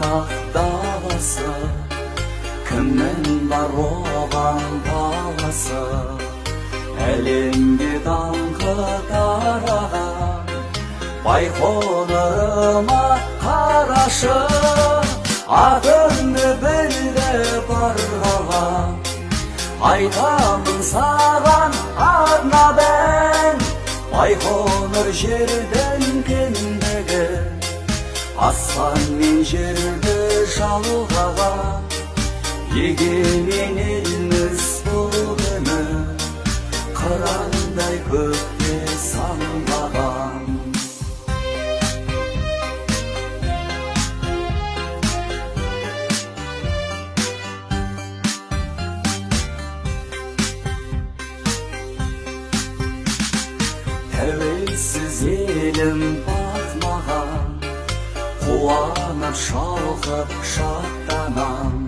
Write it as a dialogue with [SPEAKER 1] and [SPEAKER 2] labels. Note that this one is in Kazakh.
[SPEAKER 1] ақ даласы, кімнің бар оған таласы. Әлемге даңқы тараған Байқоңырыма қарашы, атыңды білдіріп арналап айтамын саған арнадан. Байқоңыр жердің кіндігі, аспан мен жерді жалғаған егемен елміз бұл күні, қырандай көкте самғаған. Тәуелсіз елім бақ маған, қуанып шалқып шаттанам.